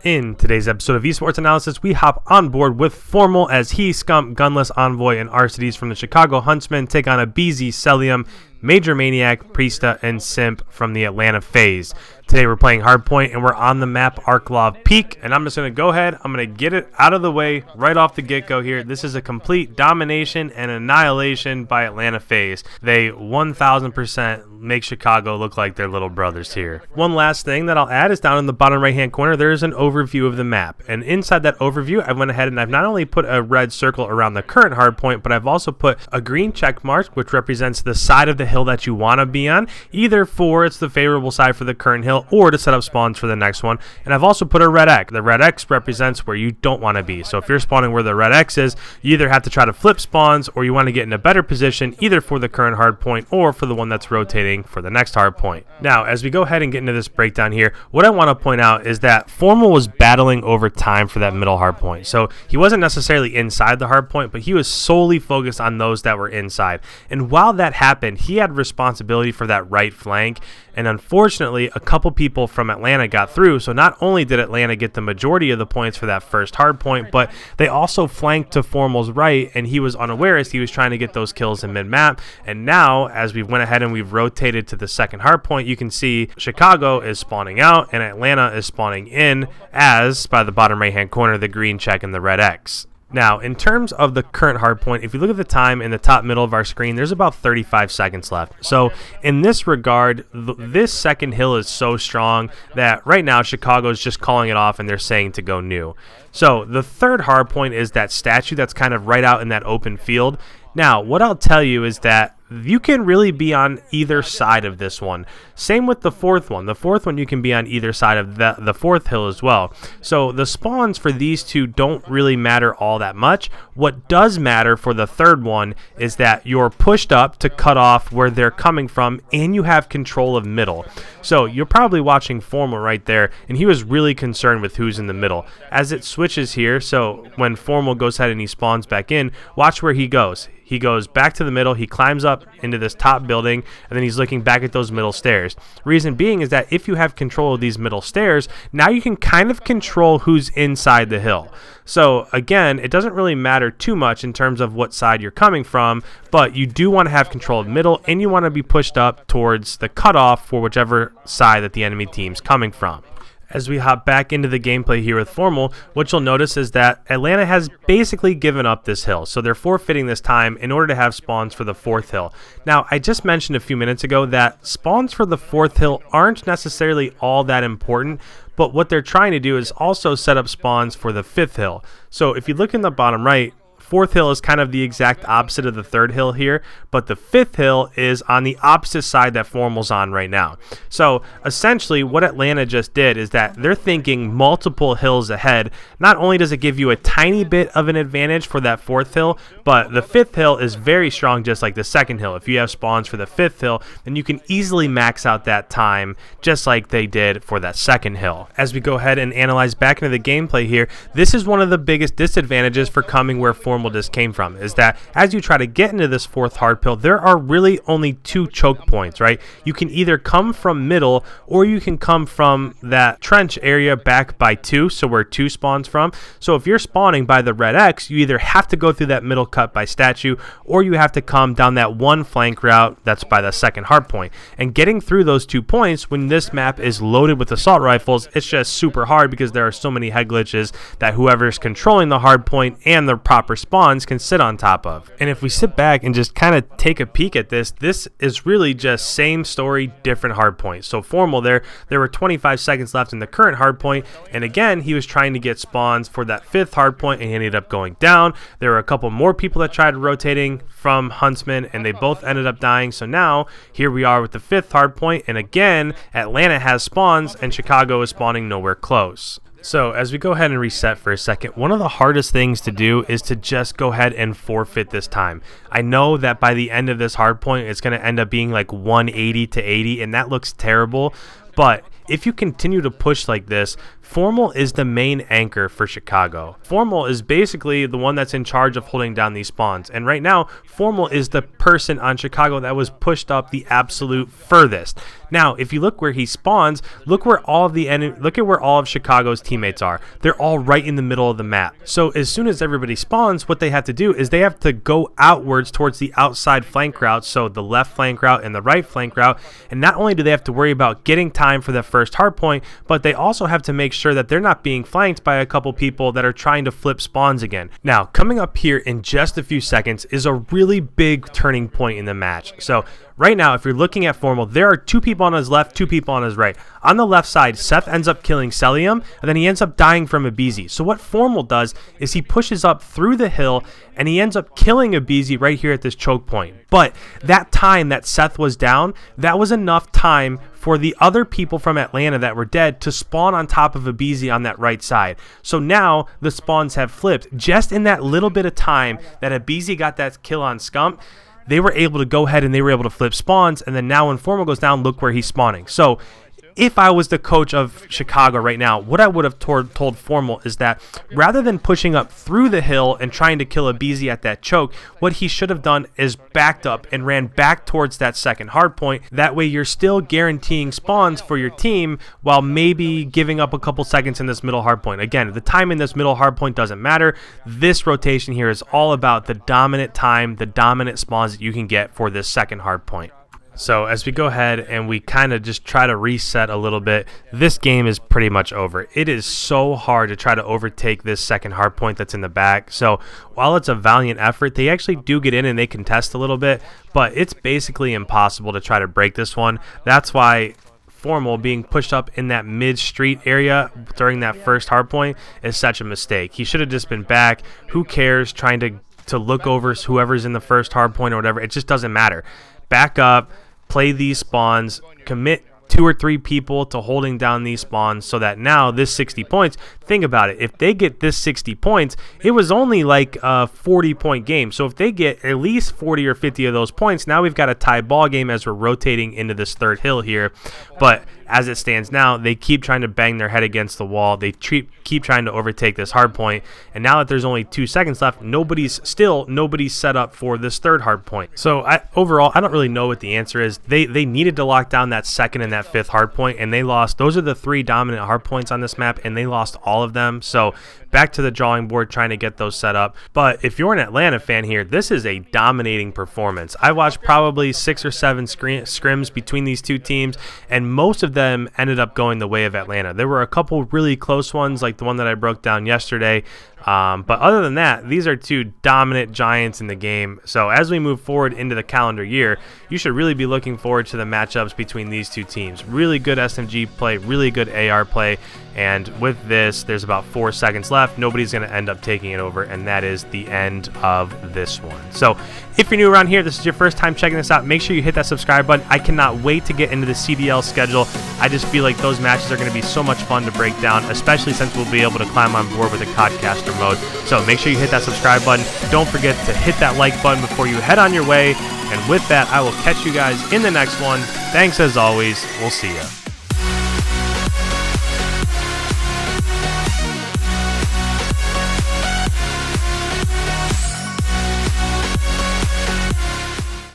In today's episode of Esports Analysis, we hop on board with Formal as he, Scump, Gunless, Envoy, and Arcides from the Chicago Huntsmen take on ABEZY, Celium, Major Maniac, PRIESTAHH, and Simp from the Atlanta Faze. Today we're playing Hardpoint, and we're on the map Arklov Peak, and I'm just going to go ahead, I'm going to get it out of the way right off the get-go here. This is a complete domination and annihilation by Atlanta Faze. They 1000% make Chicago look like their little brothers here. One last thing that I'll add is down in the bottom right-hand corner, there is an overview of the map, and inside that overview, I went ahead and I've not only put a red circle around the current Hardpoint, but I've also put a green check mark, which represents the side of the hill that you want to be on, either for it's the favorable side for the current hill or to set up spawns for the next one. And I've also put a red X. The red X represents where you don't want to be. So if you're spawning where the red X is, you either have to try to flip spawns or you want to get in a better position either for the current hardpoint or for the one that's rotating for the next hardpoint. Now, as we go ahead and get into this breakdown here, what I want to point out is that Formal was battling over time for that middle hardpoint. So he wasn't necessarily inside the hardpoint, but he was solely focused on those that were inside. And while that happened, he had responsibility for that right flank. And unfortunately, a couple people from Atlanta got through. So not only did Atlanta get the majority of the points for that first hard point, but they also flanked to Formal's right, and he was unaware as he was trying to get those kills in mid-map. And now, as we've went ahead and we've rotated to the second hard point, you can see Chicago is spawning out and Atlanta is spawning in as, by the bottom right-hand corner, the green check and the red X. Now, in terms of the current hardpoint, if you look at the time in the top middle of our screen, there's about 35 seconds left. So in this regard, this second hill is so strong that right now Chicago is just calling it off and they're saying to go new. So the third hardpoint is that statue that's kind of right out in that open field. Now, what I'll tell you is that you can really be on either side of this one. Same with the fourth one. The fourth one, you can be on either side of the fourth hill as well. So the spawns for these two don't really matter all that much. What does matter for the third one is that you're pushed up to cut off where they're coming from and you have control of middle. So you're probably watching Formal right there, and he was really concerned with who's in the middle. As it switches here, so when Formal goes ahead and he spawns back in, watch where he goes. He goes back to the middle, he climbs up into this top building, and then he's looking back at those middle stairs. Reason being is that if you have control of these middle stairs, now you can kind of control who's inside the hill. So again, it doesn't really matter too much in terms of what side you're coming from, but you do want to have control of middle, and you want to be pushed up towards the cutoff for whichever side that the enemy team's coming from. As we hop back into the gameplay here with Formal, what you'll notice is that Atlanta has basically given up this hill. So they're forfeiting this time in order to have spawns for the fourth hill. Now, I just mentioned a few minutes ago that spawns for the fourth hill aren't necessarily all that important, but what they're trying to do is also set up spawns for the fifth hill. So if you look in the bottom right, fourth hill is kind of the exact opposite of the third hill here, but the fifth hill is on the opposite side that Formal's on right now. So essentially what Atlanta just did is that they're thinking multiple hills ahead. Not only does it give you a tiny bit of an advantage for that fourth hill, but the fifth hill is very strong just like the second hill. If you have spawns for the fifth hill, then you can easily max out that time just like they did for that second hill. As we go ahead and analyze back into the gameplay here, this is one of the biggest disadvantages for coming where Formal just came from, is that as you try to get into this fourth hard pill, there are really only two choke points, right? You can either come from middle or you can come from that trench area back by two, so where two spawns from. So if you're spawning by the red X, you either have to go through that middle cut by statue or you have to come down that one flank route that's by the second hard point. And getting through those 2 points when this map is loaded with assault rifles, it's just super hard because there are so many head glitches that whoever's controlling the hard point and the proper spawns can sit on top of. And if we sit back and just kind of take a peek at this, this is really just same story, different hard point. So Formal there were 25 seconds left in the current hard point, and again he was trying to get spawns for that fifth hard point and he ended up going down. There were a couple more people that tried rotating from Huntsmen and they both ended up dying. So now here we are with the fifth hard point, and again Atlanta has spawns and Chicago is spawning nowhere close. So as we go ahead and reset for a second, one of the hardest things to do is to just go ahead and forfeit this time. I know that by the end of this hard point, it's going to end up being like 180 to 80, and that looks terrible. But if you continue to push like this, Formal is the main anchor for Chicago. Formal is basically the one that's in charge of holding down these spawns. And right now, Formal is the person on Chicago that was pushed up the absolute furthest. Now, if you look where he spawns, look where all of look at where all of Chicago's teammates are. They're all right in the middle of the map. So as soon as everybody spawns, what they have to do is they have to go outwards towards the outside flank route, so the left flank route and the right flank route. And not only do they have to worry about getting time for that first hard point, but they also have to make sure that they're not being flanked by a couple people that are trying to flip spawns again. Now, coming up here in just a few seconds is a really big turning point in the match. So right now, if you're looking at Formal, there are 2 people on his left, 2 people on his right. On the left side, Seth ends up killing Celium, and then he ends up dying from ABEZY. So what Formal does is he pushes up through the hill, and he ends up killing ABEZY right here at this choke point. But that time that Seth was down, that was enough time for the other people from Atlanta that were dead to spawn on top of ABEZY on that right side. So now the spawns have flipped. Just in that little bit of time that ABEZY got that kill on Scump, they were able to go ahead and they were able to flip spawns, and then now when Formal goes down, look where he's spawning. So if I was the coach of Chicago right now, what I would have told Formal is that rather than pushing up through the hill and trying to kill ABEZY at that choke, what he should have done is backed up and ran back towards that second hard point. That way you're still guaranteeing spawns for your team while maybe giving up a couple seconds in this middle hard point. Again, the time in this middle hard point doesn't matter. This rotation here is all about the dominant time, the dominant spawns that you can get for this second hard point. So as we go ahead and we kind of just try to reset a little bit, this game is pretty much over. It is so hard to try to overtake this second hard point that's in the back. So while it's a valiant effort, they actually do get in and they contest a little bit, but it's basically impossible to try to break this one. That's why Formal being pushed up in that mid-street area during that first hard point is such a mistake. He should have just been back. Who cares trying to look over whoever's in the first hard point or whatever? It just doesn't matter. Back up. Play these spawns, commit 2 or 3 people to holding down these spawns so that now this 60 points, think about it, if they get this 60 points, it was only like a 40-point game. So if they get at least 40 or 50 of those points, now we've got a tie ball game as we're rotating into this third hill here. But as it stands now, they keep trying to bang their head against the wall. They keep trying to overtake this hard point. And now that there's only 2 seconds left, nobody's set up for this third hard point. So overall, I don't really know what the answer is. They needed to lock down that second and that fifth hard point, and they lost. Those are the 3 dominant hard points on this map, and they lost all of them. So back to the drawing board trying to get those set up. But if you're an Atlanta fan here, this is a dominating performance. I watched probably 6 or 7 scrims between these 2 teams, and most of them ended up going the way of Atlanta. There were a couple really close ones, like the one that I broke down yesterday. But other than that, these are 2 dominant giants in the game. So as we move forward into the calendar year, you should really be looking forward to the matchups between these 2 teams. Really good SMG play, really good AR play. And with this, there's about 4 seconds left. Nobody's going to end up taking it over, and that is the end of this one. So if you're new around here, this is your first time checking this out, make sure you hit that subscribe button. I cannot wait to get into the CDL schedule. I just feel like those matches are going to be so much fun to break down, especially since we'll be able to climb on board with the Codcaster mode. So make sure you hit that subscribe button. Don't forget to hit that like button before you head on your way. And with that, I will catch you guys in the next one. Thanks as always. We'll see ya.